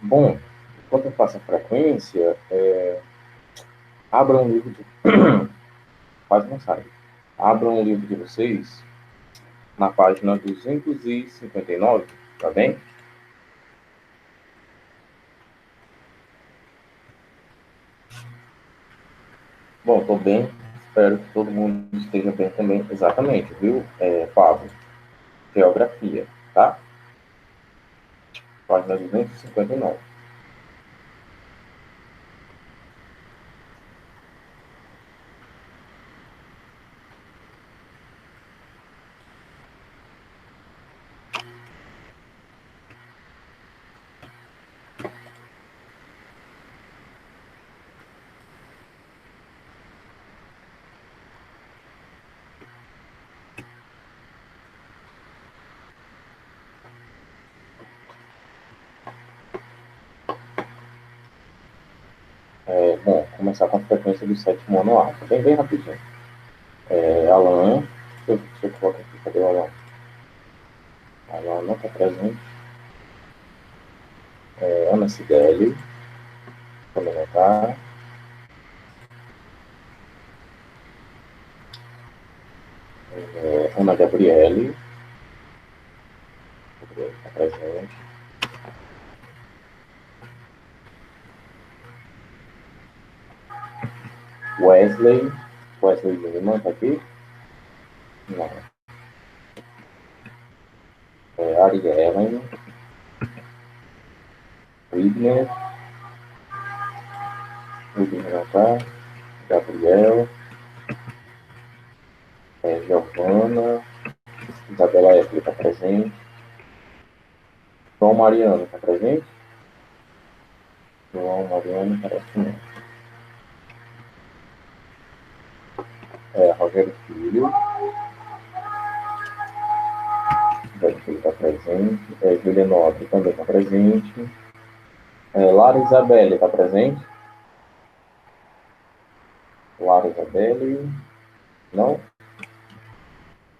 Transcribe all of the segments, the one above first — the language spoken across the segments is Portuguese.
Bom, enquanto eu faço a frequência, abra um livro de... Quase não sai. Abra um livro de vocês na página 259, tá bem? Bom, estou bem. Espero que todo mundo esteja bem também. Exatamente, viu, Pablo? Geografia, tá? Página 259. Bom, começar com a frequência do sétimo ano A. Bem, bem rapidinho. Alan, deixa eu colocar aqui, cadê o Alan? Alan não está presente. Ana Cidelli, também não está. Ana Gabriele, está presente. Wesley Lima, está aqui? Não. Ari Ellen, Widner não está. Gabriel, Giovana, Isabela F está presente. João Mariano está presente? João Mariano parece que não. Rogério Filho. Rogério Filho está presente. Julia Nobre também está presente. Lara Isabelle está presente? Lara Isabelle. Não?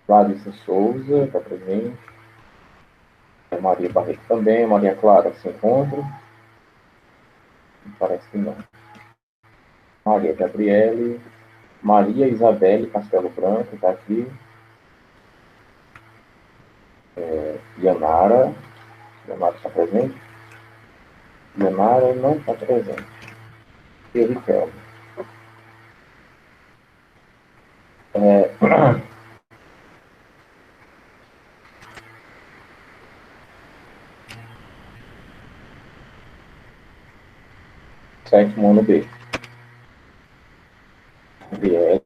Larissa Souza está presente. Maria Barreto também. Maria Clara se encontra? Parece que não. Maria Gabriele. Maria Isabelle Castelo Branco está aqui. Yanara. Yanara está presente? Yanara não está presente. E Riquelme. Sétimo ano B. Biel.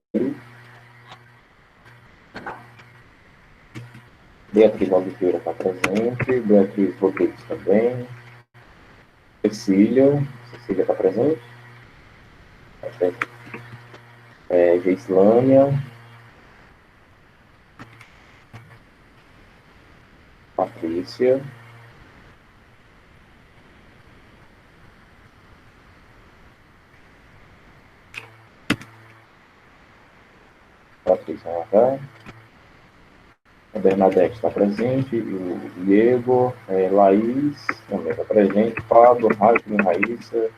Beatriz Oliveira está presente. Beatriz Rodrigues também. Cecília está presente? Geislânia. Patrícia. Patrícia H. A Bernadette está presente. O Diego. Laís também está presente. Pablo, Raíssa.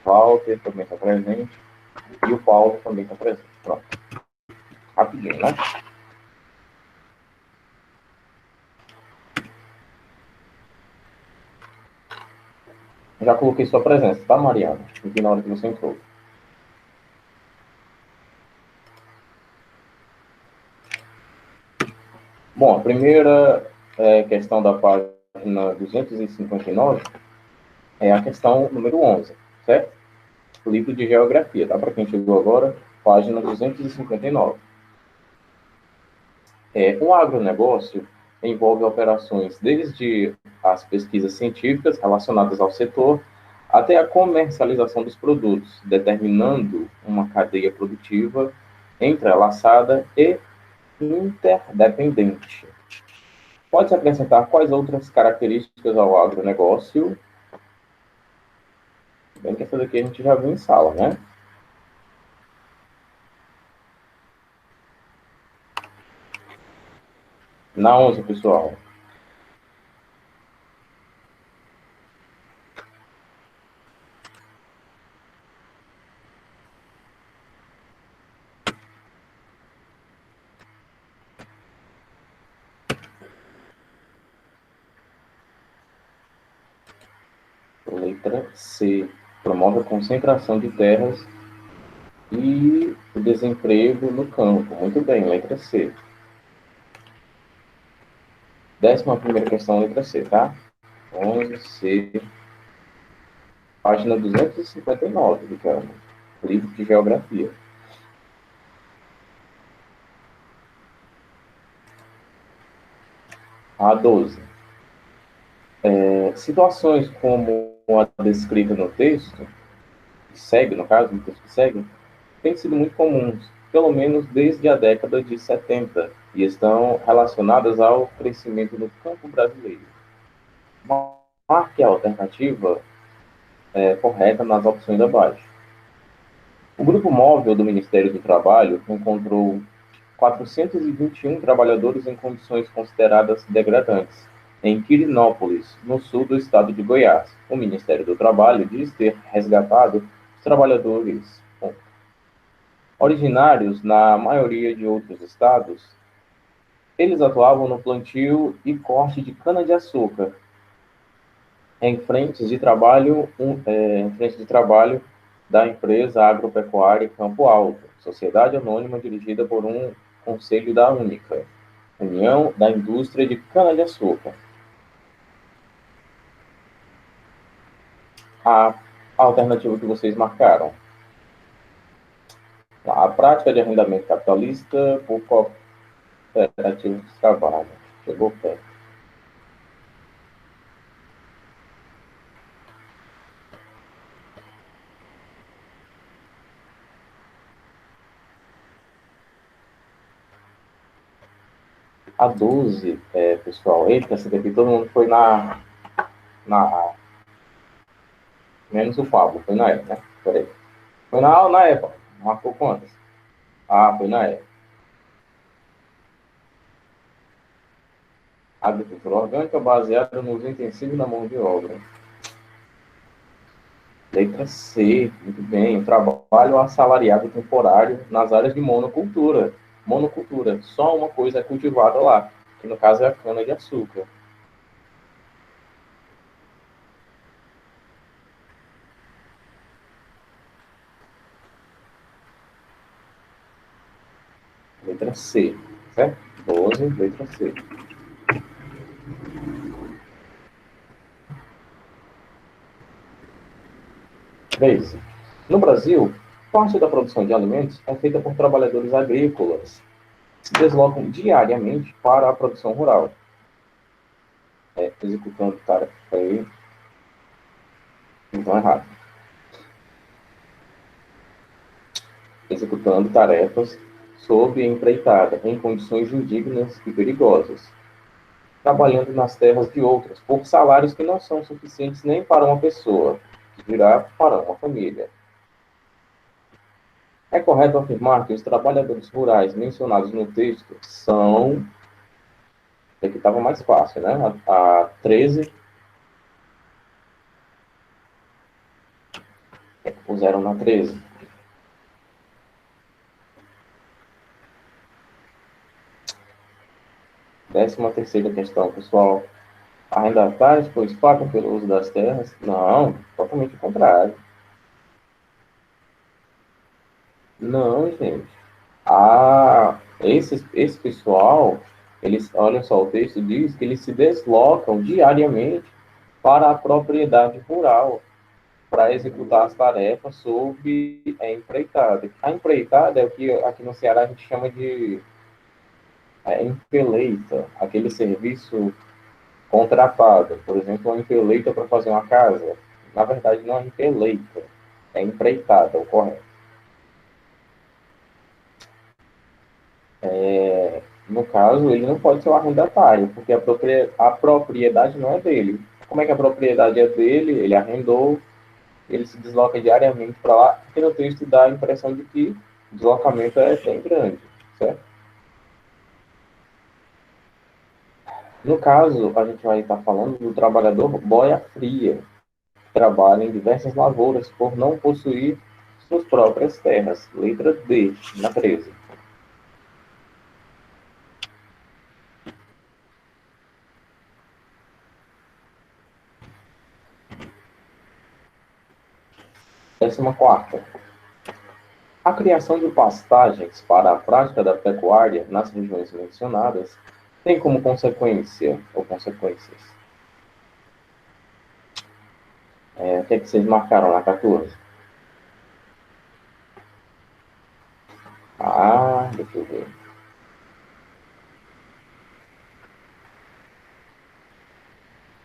Walter também está presente. E o Paulo também está presente. Pronto. Rapidinho, né? Já coloquei sua presença, tá, Mariana? Aqui na hora que você entrou. Bom, a primeira questão da página 259 é a questão número 11, certo? Livro de Geografia, tá? Para quem chegou agora, página 259. O agronegócio envolve operações desde as pesquisas científicas relacionadas ao setor até a comercialização dos produtos, determinando uma cadeia produtiva entrelaçada e interdependente. Pode-se acrescentar quais outras características ao agronegócio? Bem que essa daqui a gente já viu em sala, né? Na 11, pessoal. Letra C. Promove a concentração de terras e o desemprego no campo. Muito bem, letra C. 11ª questão, letra C, tá? 11C, página 259 do Cano, livro de Geografia. A 12. Situações como a descrita no texto, que segue, no caso, no texto que segue, têm sido muito comuns, pelo menos desde a década de 70, e estão relacionadas ao crescimento do campo brasileiro. Marque a alternativa correta nas opções abaixo. O grupo móvel do Ministério do Trabalho encontrou 421 trabalhadores em condições consideradas degradantes, em Quirinópolis, no sul do estado de Goiás. O Ministério do Trabalho diz ter resgatado os trabalhadores originários na maioria de outros estados. Eles atuavam no plantio e corte de cana-de-açúcar, em frentes de trabalho da empresa agropecuária Campo Alto, sociedade anônima dirigida por um conselho da única União da Indústria de Cana-de-Açúcar. A alternativa que vocês marcaram. A prática de arrendamento capitalista por cooperativas de trabalho. Chegou perto. A 12, pessoal, eita, essa daqui todo mundo foi na A. Menos o Pablo, foi na E, né? Peraí. Foi na A ou na E, Pablo? Marcou quantas? Ah, foi na E. Agricultura orgânica baseada no uso intensivo da mão de obra. Letra C, muito bem. O trabalho assalariado temporário nas áreas de monocultura. Monocultura, só uma coisa é cultivada lá, que no caso é a cana-de-açúcar. Letra C, certo? 12, letra C. 13. No Brasil, parte da produção de alimentos é feita por trabalhadores agrícolas, que se deslocam diariamente para a produção rural, executando tarefas. Então, errado. Executando tarefas sob empreitada, em condições indignas e perigosas, trabalhando nas terras de outras, por salários que não são suficientes nem para uma pessoa, que dirá para uma família. É correto afirmar que os trabalhadores rurais mencionados no texto são... Aqui estava mais fácil, né? A 13, puseram na 13. Décima terceira questão, pessoal. Arrendatários, pois pagam pelo uso das terras? Não, totalmente o contrário. Não, gente. Esse pessoal, eles, olha só, o texto diz que eles se deslocam diariamente para a propriedade rural para executar as tarefas sob a empreitada. A empreitada é o que aqui no Ceará a gente chama de empeleita, aquele serviço contratado. Por exemplo, uma empeleita para fazer uma casa. Na verdade, não é empeleita, é empreitada, o correto. No caso, ele não pode ser um arrendatário, porque a propriedade não é dele. Como é que a propriedade é dele? Ele arrendou, ele se desloca diariamente para lá, porque no texto dá a impressão de que o deslocamento é bem grande, certo? No caso, a gente vai estar falando do trabalhador boia fria, que trabalha em diversas lavouras por não possuir suas próprias terras. Letra D, na 13. 14ª. A criação de pastagens para a prática da pecuária nas regiões mencionadas tem como consequência, ou consequências, o que é que vocês marcaram na 14? Deixa eu ver.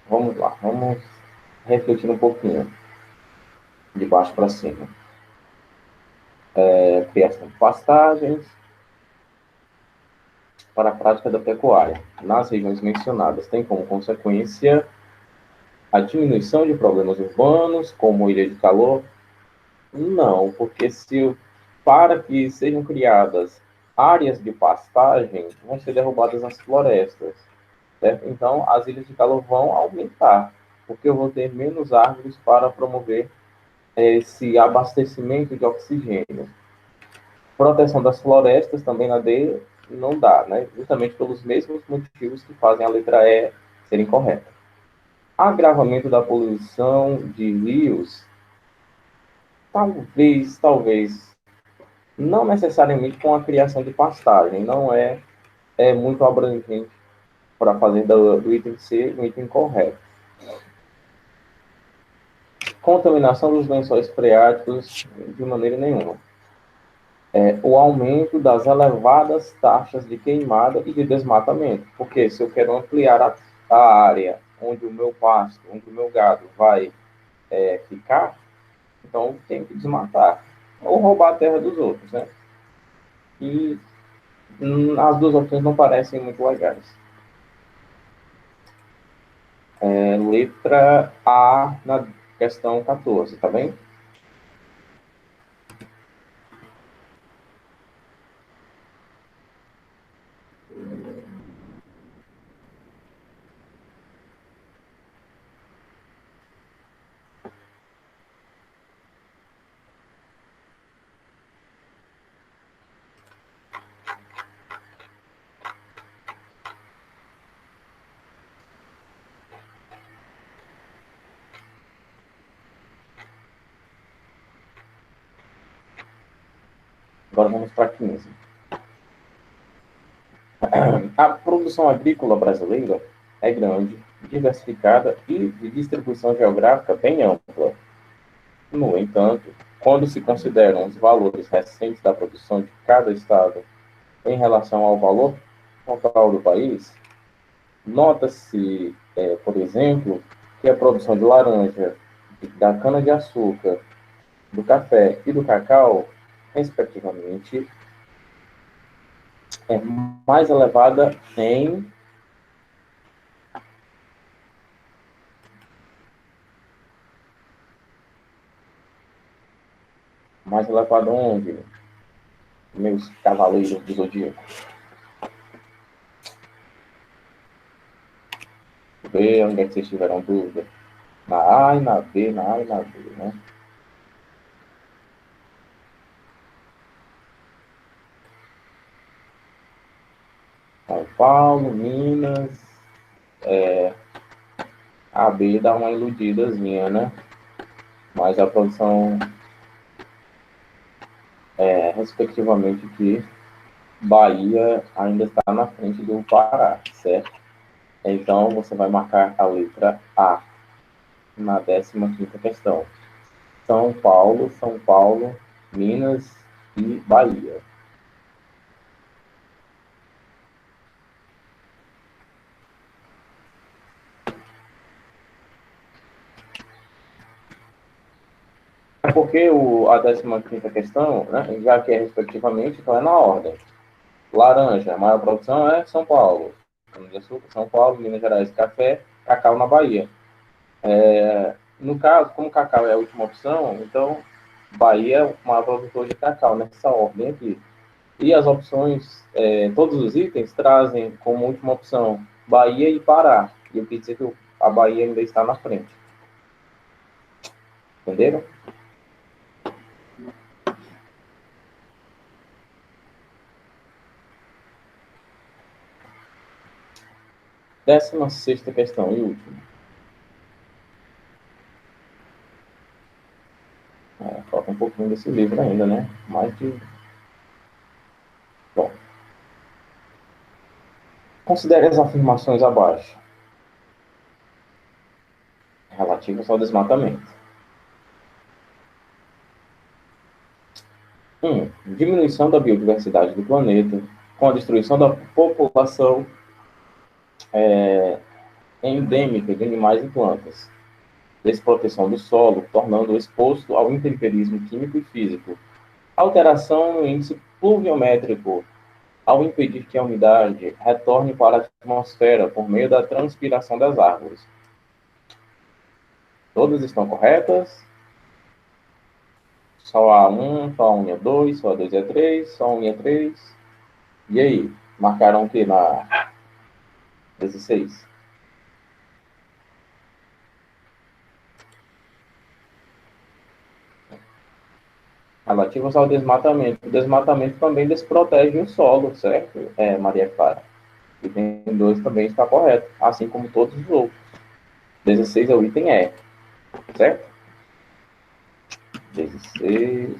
Vamos lá, vamos refletir um pouquinho, de baixo para cima. Criação de pastagens para a prática da pecuária nas regiões mencionadas tem como consequência a diminuição de problemas urbanos, como ilha de calor. Não, porque para que sejam criadas áreas de pastagem, vão ser derrubadas as florestas, certo? Então, as ilhas de calor vão aumentar, porque eu vou ter menos árvores para promover esse abastecimento de oxigênio. Proteção das florestas também na D não dá, né? Justamente pelos mesmos motivos que fazem a letra E ser incorreta. Agravamento da poluição de rios, talvez, não necessariamente com a criação de pastagem, não é muito abrangente para fazer do item C um item correto. Contaminação dos lençóis freáticos, de maneira nenhuma. O aumento das elevadas taxas de queimada e de desmatamento, porque se eu quero ampliar a área onde o meu pasto, onde o meu gado vai ficar, então tem que desmatar ou roubar a terra dos outros, né? E as duas opções não parecem muito legais. Letra A na questão 14, tá bem? Agora vamos para 15. A produção agrícola brasileira é grande, diversificada e de distribuição geográfica bem ampla. No entanto, quando se consideram os valores recentes da produção de cada estado em relação ao valor total do país, nota-se, por exemplo, que a produção de laranja, da cana-de-açúcar, do café e do cacau, respectivamente, é mais elevada em mais elevada onde, meus cavaleiros do zodíaco? B, onde é que vocês tiveram dúvida? Na A e na B, na A e na B, né? São Paulo, Minas, a B dá uma iludidazinha, né? Mas a produção respectivamente que Bahia ainda está na frente do Pará, certo? Então, você vai marcar a letra A na 15ª questão. São Paulo, Minas e Bahia. É porque a 15ª questão, né, já que é respectivamente, então é na ordem. Laranja, a maior produção é São Paulo. Cana-de-açúcar, São Paulo, Minas Gerais, café, cacau na Bahia. No caso, como cacau é a última opção, então Bahia é o maior produtor de cacau nessa ordem aqui. E as opções, todos os itens trazem como última opção Bahia e Pará. E eu quis dizer que a Bahia ainda está na frente. Entenderam? Décima sexta questão e última. desse livro ainda, né? Mais de... Bom, considere as afirmações abaixo, relativas ao desmatamento. 1. Diminuição da biodiversidade do planeta, com a destruição da população endêmica de animais e plantas. Desproteção do solo, tornando-o exposto ao intemperismo químico e físico. Alteração no índice pluviométrico, ao impedir que a umidade retorne para a atmosfera por meio da transpiração das árvores. Todas estão corretas? Só a 1, só a 1 e a 2, só a 2 e a 3, só a 1 e a 3. E aí? Marcaram o que na 16? Relativas ao desmatamento. O desmatamento também desprotege o solo, certo, Maria Clara? O item 2 também está correto, assim como todos os outros. 16 é o item E, certo? 16,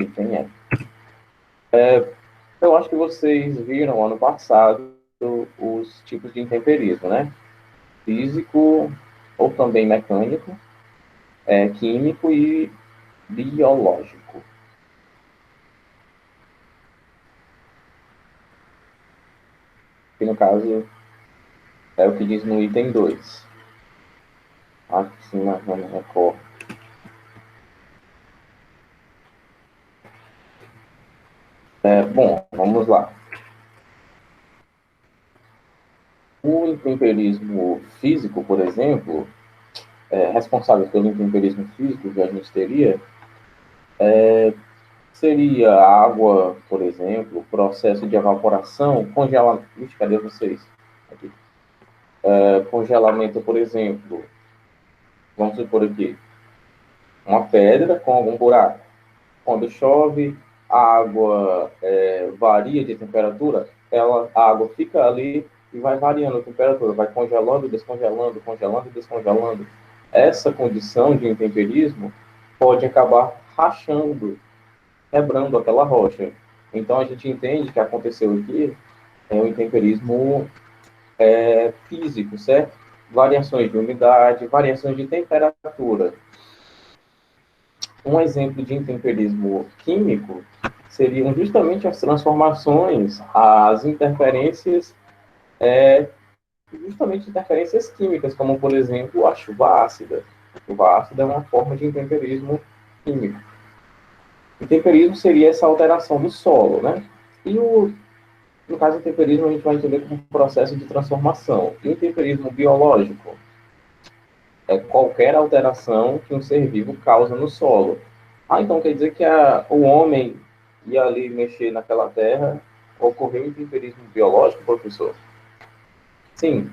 item E. Eu acho que vocês viram ano passado os tipos de intemperismo, né? Físico, ou também mecânico, químico e biológico. Que no caso é o que diz no item 2. Aqui na Record. Bom, vamos lá. O intemperismo físico, por exemplo, responsável pelo intemperismo físico que a gente teria, seria água, por exemplo, processo de evaporação, congelamento. Ixi, cadê vocês? Aqui. Congelamento, por exemplo, vamos supor aqui, uma pedra com algum buraco. Quando chove, a água varia de temperatura, a água fica ali e vai variando a temperatura, vai congelando, descongelando, congelando e descongelando. Essa condição de intemperismo pode acabar rachando, quebrando aquela rocha. Então a gente entende que aconteceu aqui um intemperismo físico, certo? Variações de umidade, variações de temperatura. Um exemplo de intemperismo químico seriam justamente as transformações, as interferências, justamente interferências químicas, como, por exemplo, a chuva ácida. A chuva ácida é uma forma de intemperismo químico. Intemperismo seria essa alteração do solo, né? E no caso do intemperismo, a gente vai entender como um processo de transformação. E o intemperismo biológico é qualquer alteração que um ser vivo causa no solo. Então quer dizer que o homem ia ali mexer naquela terra, ocorreu intemperismo biológico, professor? Sim.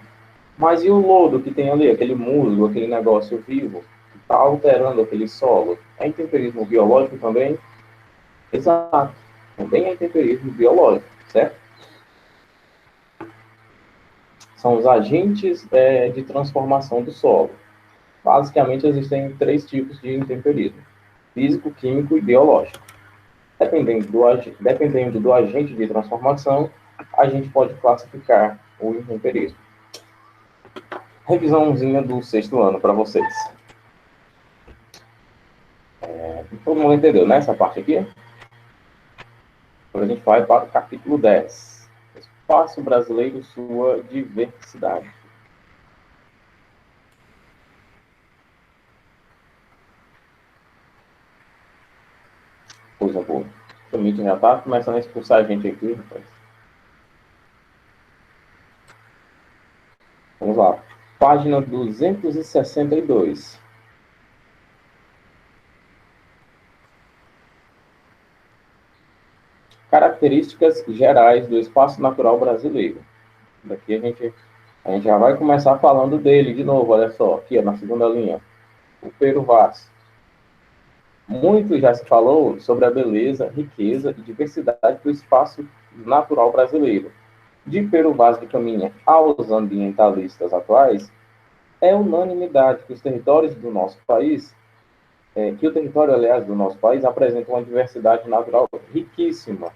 Mas e o lodo que tem ali, aquele musgo, aquele negócio vivo, que está alterando aquele solo? É intemperismo biológico também? Exato. Também é intemperismo biológico, certo? São os agentes de transformação do solo. Basicamente, existem 3 tipos de intemperismo: físico, químico e biológico. Dependendo do agente de transformação, a gente pode classificar o intemperismo. Revisãozinha do 6º ano para vocês. Todo mundo entendeu, né, essa parte aqui? Agora a gente vai para o capítulo 10. Espaço brasileiro, sua diversidade. Coisa boa. O Meet já está começando a expulsar a gente aqui, rapaz. Vamos lá. Página 262. Características gerais do espaço natural brasileiro. Daqui a gente já vai começar falando dele de novo, olha só, aqui ó, na segunda linha. O Pero Vaz. Muito já se falou sobre a beleza, riqueza e diversidade do espaço natural brasileiro. De Pero Vaz de Caminha aos ambientalistas atuais, é unanimidade que os territórios do nosso país que o território, aliás, do nosso país apresenta uma diversidade natural riquíssima.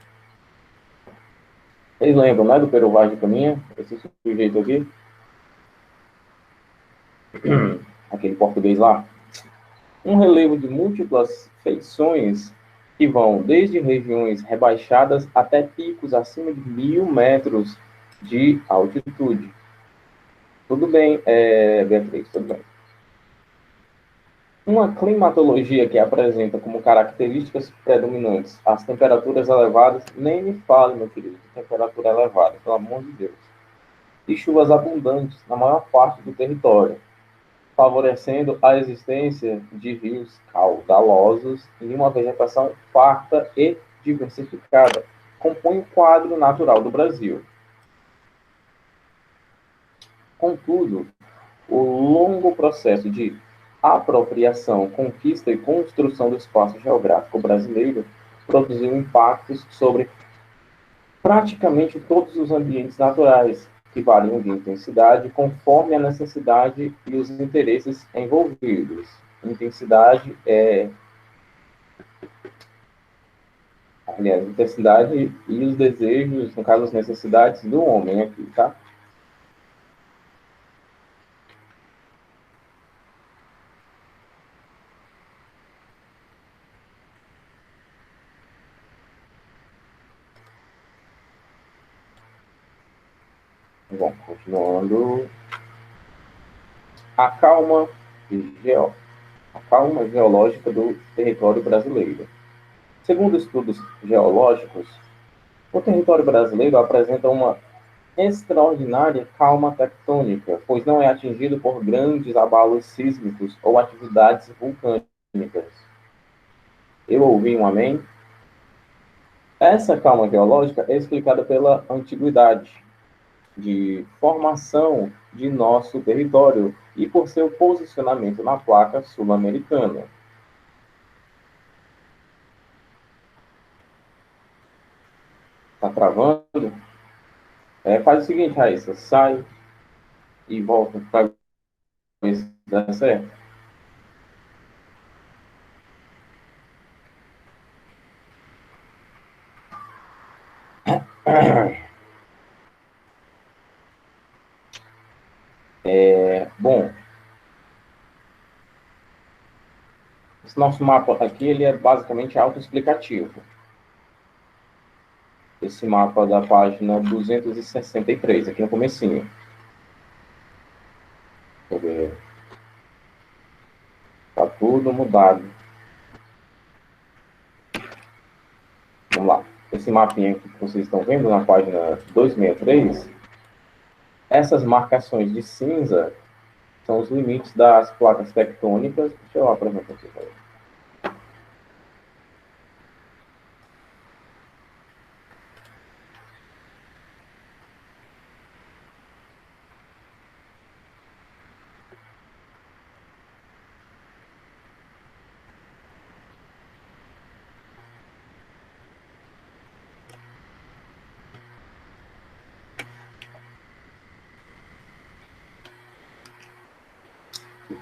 Vocês lembram, né, do Peru Vaz de Caminha? Esse sujeito aqui? Aquele português lá? Um relevo de múltiplas feições que vão desde regiões rebaixadas até picos acima de 1.000 metros de altitude. Tudo bem, Beatriz, tudo bem. Uma climatologia que apresenta como características predominantes as temperaturas elevadas, nem me fale, meu querido, de temperatura elevada, pelo amor de Deus. E chuvas abundantes na maior parte do território, favorecendo a existência de rios caudalosos e uma vegetação farta e diversificada, compõe o quadro natural do Brasil. Contudo, o longo processo de apropriação, conquista e construção do espaço geográfico brasileiro produziu impactos sobre praticamente todos os ambientes naturais, que variam de intensidade conforme a necessidade e os interesses envolvidos. Intensidade aliás, intensidade e os desejos, no caso, as necessidades do homem aqui, tá? Bom, continuando. A calma, geo... a calma geológica do território brasileiro. Segundo estudos geológicos, o território brasileiro apresenta uma extraordinária calma tectônica, pois não é atingido por grandes abalos sísmicos ou atividades vulcânicas. Eu ouvi um amém? Essa calma geológica é explicada pela antiguidade de formação de nosso território e por seu posicionamento na placa sul-americana. Tá travando? Faz o seguinte, Raíssa, sai e volta para ver se dá certo. Bom, esse nosso mapa aqui ele é basicamente autoexplicativo. Esse mapa da página 263, aqui no comecinho. Deixa eu ver. Tá tudo mudado. Vamos lá. Esse mapinha aqui que vocês estão vendo na página 263, essas marcações de cinza são os limites das placas tectônicas. Deixa eu apresentar aqui para vocês.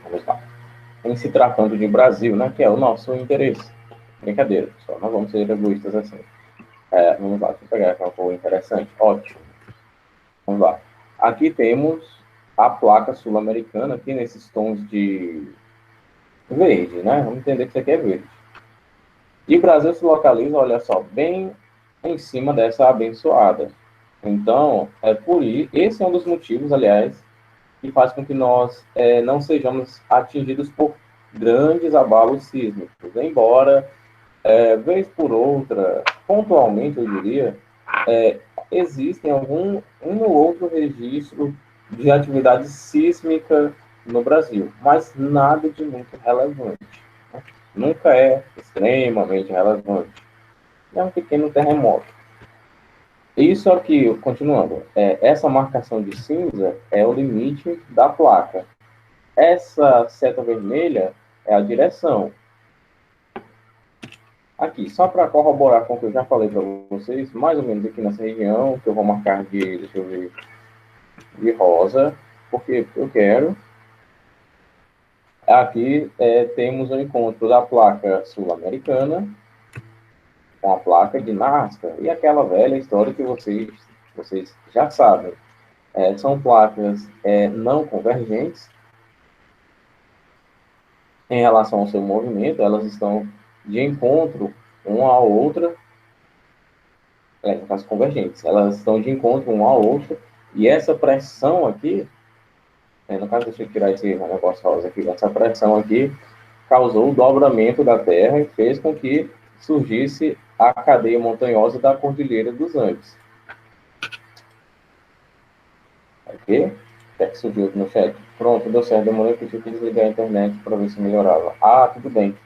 Vamos lá. Em se tratando de Brasil, né, que é o nosso interesse. Brincadeira, pessoal, não vamos ser egoístas assim. Vamos lá, deixa eu pegar aqui uma coisa interessante. Ótimo. Vamos lá. Aqui temos a placa sul-americana, aqui nesses tons de verde, né? Vamos entender que isso aqui é verde. E o Brasil se localiza, olha só, bem em cima dessa abençoada. Então, por isso, esse é um dos motivos, aliás, que faz com que nós não sejamos atingidos por grandes abalos sísmicos. Embora, vez por outra, pontualmente, eu diria, existem um ou outro registro de atividade sísmica no Brasil, mas nada de muito relevante. Né? Nunca é extremamente relevante. É um pequeno terremoto. Isso aqui, continuando, essa marcação de cinza é o limite da placa. Essa seta vermelha é a direção. Aqui, só para corroborar com o que eu já falei para vocês, mais ou menos aqui nessa região, que eu vou marcar de, deixa eu ver, de rosa, porque eu quero Aqui temos o encontro da placa sul-americana, da placa de Nazca, e aquela velha história que vocês já sabem. São placas não convergentes em relação ao seu movimento, elas estão de encontro uma à outra, no caso convergentes, elas estão de encontro uma à outra, e essa pressão aqui, no caso, deixa eu tirar esse negócio rosa aqui, essa pressão aqui causou o dobramento da Terra e fez com que surgisse a cadeia montanhosa da Cordilheira dos Andes. Aqui, o que é que surgiu aqui no chat? Pronto, deu certo, demorei que eu tive que desligar a internet para ver se melhorava. Ah, tudo bem.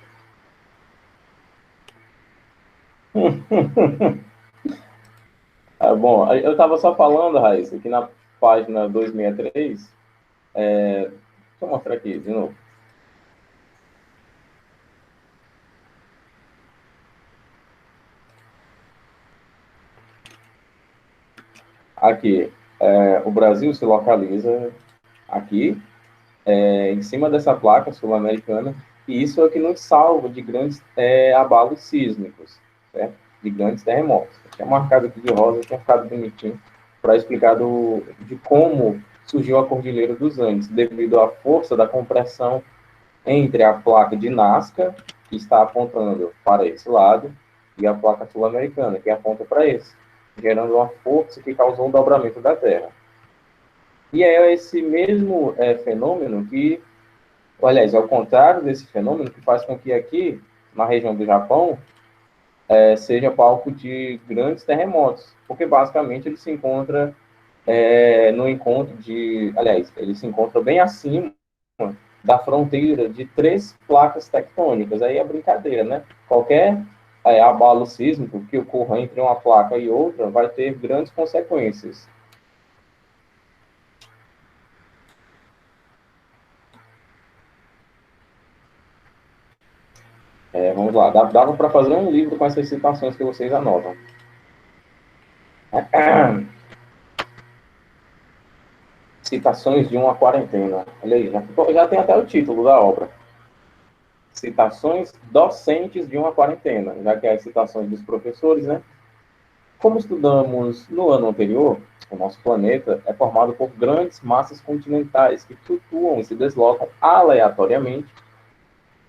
Bom, eu estava só falando, Raíssa, aqui na página 263, deixa eu mostrar aqui de novo. Aqui, o Brasil se localiza aqui, em cima dessa placa sul-americana, e isso é o que nos salva de grandes abalos sísmicos, certo? De grandes terremotos. Eu tinha marcado aqui de rosa, tinha ficado bonitinho, para explicar de como surgiu a Cordilheira dos Andes, devido à força da compressão entre a placa de Nazca, que está apontando para esse lado, e a placa sul-americana, que aponta para esse, gerando uma força que causou um dobramento da Terra. E é esse mesmo fenômeno que, aliás, é o contrário desse fenômeno que faz com que aqui, na região do Japão, seja palco de grandes terremotos, porque basicamente ele se encontra no encontro de, aliás, ele se encontra bem acima da fronteira de 3 placas tectônicas. Aí é brincadeira, né? Qualquer abalo sísmico que ocorra entre uma placa e outra vai ter grandes consequências. Vamos lá, dava para fazer um livro com essas citações que vocês anotam. Citações de uma quarentena. Olha aí, já tem até o título da obra. Citações docentes de uma quarentena, já que é as citações dos professores, né? Como estudamos no ano anterior, o nosso planeta é formado por grandes massas continentais que flutuam e se deslocam aleatoriamente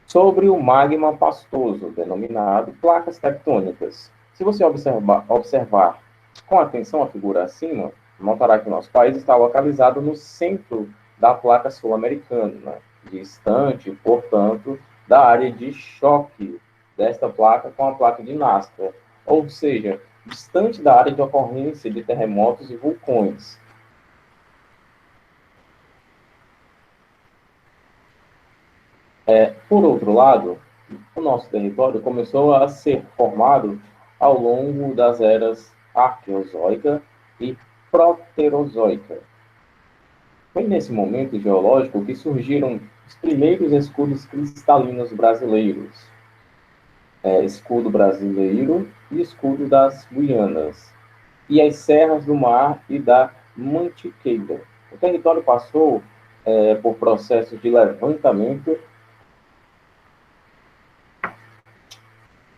sobre o magma pastoso, denominado placas tectônicas. Se você observar com atenção a figura acima, notará que o nosso país está localizado no centro da placa sul-americana, distante, portanto, da área de choque desta placa com a placa de Nazca, ou seja, distante da área de ocorrência de terremotos e vulcões. Por outro lado, o nosso território começou a ser formado ao longo das eras Arqueozoica e Proterozoica. Foi nesse momento geológico que surgiram os primeiros escudos cristalinos brasileiros, escudo brasileiro e escudo das Guianas, e as serras do Mar e da Mantiqueira. O território passou por processos de levantamento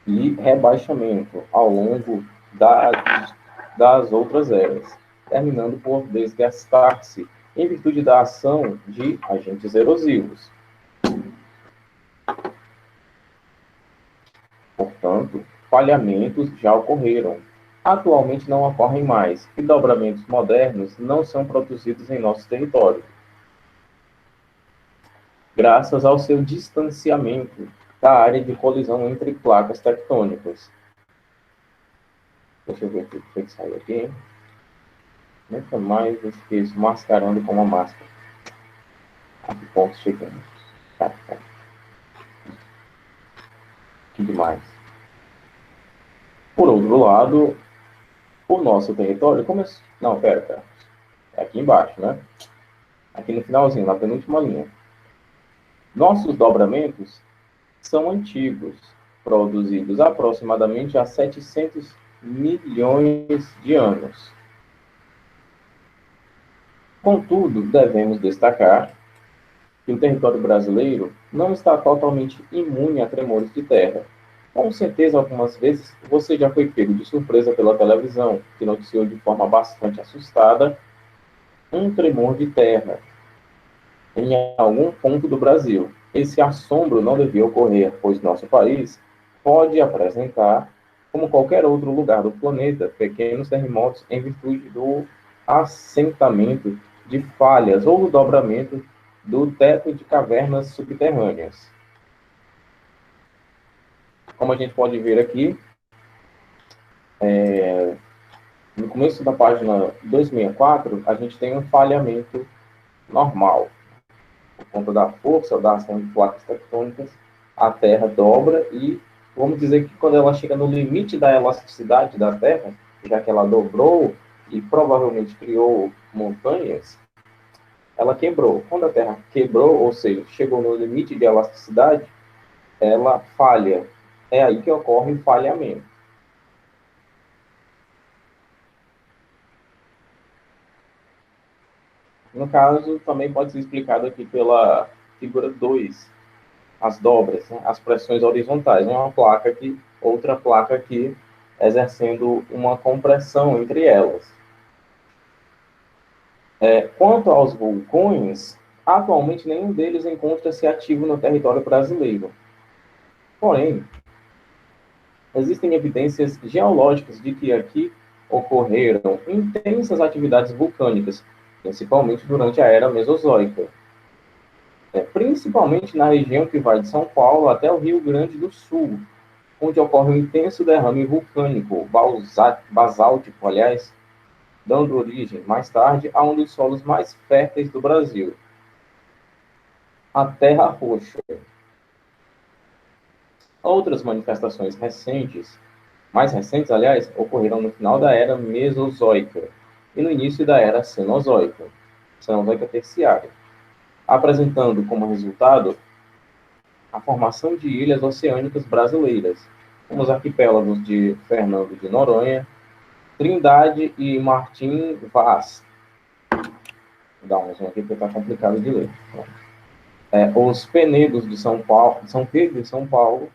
e rebaixamento ao longo das outras eras, terminando por desgastar-se em virtude da ação de agentes erosivos. Portanto, falhamentos já ocorreram. Atualmente não ocorrem mais, e dobramentos modernos não são produzidos em nosso território, graças ao seu distanciamento da área de colisão entre placas tectônicas. Deixa eu ver o que foi que saiu aqui, hein? Nunca mais esqueço, mascarando com uma máscara. A que ponto chegamos? Tá. Que demais. Por outro lado, o nosso território começou... Não, pera. É aqui embaixo, né? Aqui no finalzinho, na penúltima linha. Nossos dobramentos são antigos, produzidos aproximadamente há 700 milhões de anos. Contudo, devemos destacar que o território brasileiro não está totalmente imune a tremores de terra. Com certeza, algumas vezes, você já foi pego de surpresa pela televisão, que noticiou de forma bastante assustada um tremor de terra em algum ponto do Brasil. Esse assombro não devia ocorrer, pois nosso país pode apresentar, como qualquer outro lugar do planeta, pequenos terremotos em virtude do assentamento de falhas ou do dobramento do teto de cavernas subterrâneas. Como a gente pode ver aqui, no começo da página 264, a gente tem um falhamento normal. Por conta da força da ação de placas tectônicas, a Terra dobra e, vamos dizer que quando ela chega no limite da elasticidade da Terra, já que ela dobrou e provavelmente criou montanhas, ela quebrou. Quando a Terra quebrou, ou seja, chegou no limite de elasticidade, ela falha. É aí que ocorre o falhamento. No caso, também pode ser explicado aqui pela figura 2, as dobras, né? As pressões horizontais. Uma placa aqui, outra placa aqui, exercendo uma compressão entre elas. Quanto aos vulcões, atualmente nenhum deles encontra-se ativo no território brasileiro. Porém, existem evidências geológicas de que aqui ocorreram intensas atividades vulcânicas, principalmente durante a era Mesozoica, principalmente na região que vai de São Paulo até o Rio Grande do Sul, onde ocorre um intenso derrame vulcânico, basáltico, aliás, dando origem, mais tarde, a um dos solos mais férteis do Brasil, a Terra Roxa. Outras manifestações recentes, mais recentes, aliás, ocorreram no final da Era Mesozoica e no início da Era Cenozoica Terciária, apresentando como resultado a formação de ilhas oceânicas brasileiras, como os arquipélagos de Fernando de Noronha, Trindade e Martim Vaz. Vou dar um zoom aqui porque está complicado de ler. Os Penedos de São Paulo, São Pedro e São Paulo.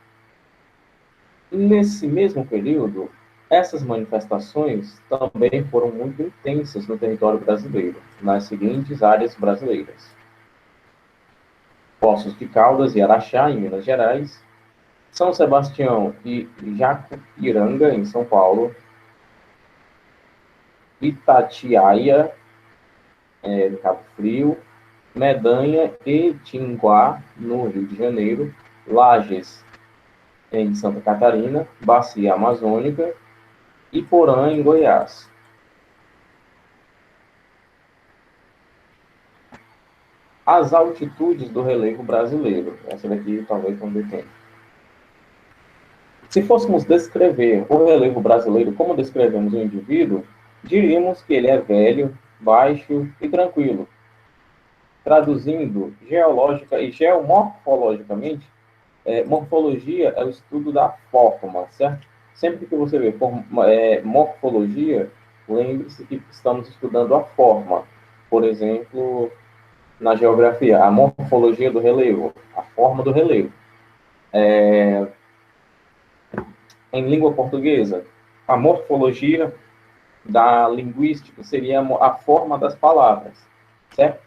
E nesse mesmo período, essas manifestações também foram muito intensas no território brasileiro, nas seguintes áreas brasileiras: Poços de Caldas e Araxá, em Minas Gerais, São Sebastião e Jacupiranga, em São Paulo, Itatiaia, em Cabo Frio, Medanha e Tinguá, no Rio de Janeiro, Lages, em Santa Catarina, Bacia Amazônica e Porã, em Goiás. As altitudes do relevo brasileiro. Essa daqui talvez não dê tempo. Se fôssemos descrever o relevo brasileiro como descrevemos o indivíduo, diríamos que ele é velho, baixo e tranquilo. Traduzindo geológica e geomorfologicamente, morfologia é o estudo da forma, certo? Sempre que você vê morfologia, lembre-se que estamos estudando a forma. Por exemplo, na geografia, a morfologia do relevo, a forma do relevo. Em língua portuguesa, a morfologia da linguística seria a forma das palavras, certo?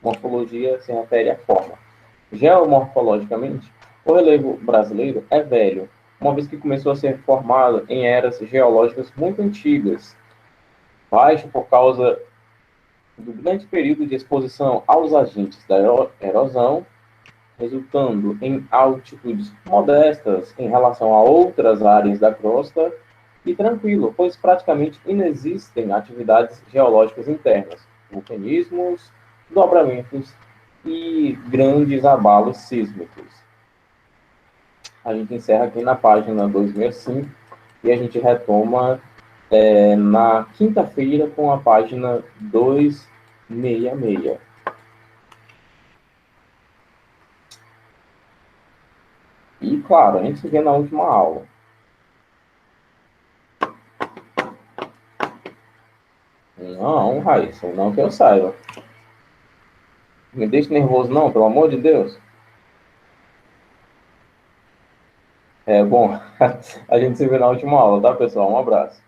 Morfologia se refere à forma. Geomorfologicamente, o relevo brasileiro é velho, uma vez que começou a ser formado em eras geológicas muito antigas, baixo por causa do grande período de exposição aos agentes da erosão, resultando em altitudes modestas em relação a outras áreas da crosta, e tranquilo, pois praticamente inexistem atividades geológicas internas, vulcanismos, dobramentos e grandes abalos sísmicos. A gente encerra aqui na página 265 e a gente retoma na quinta-feira com a página 266. E, claro, a gente se vê na última aula. Não, Raíssa, não que eu saiba. Me deixe nervoso não, pelo amor de Deus. Bom, a gente se vê na última aula, tá, pessoal? Um abraço.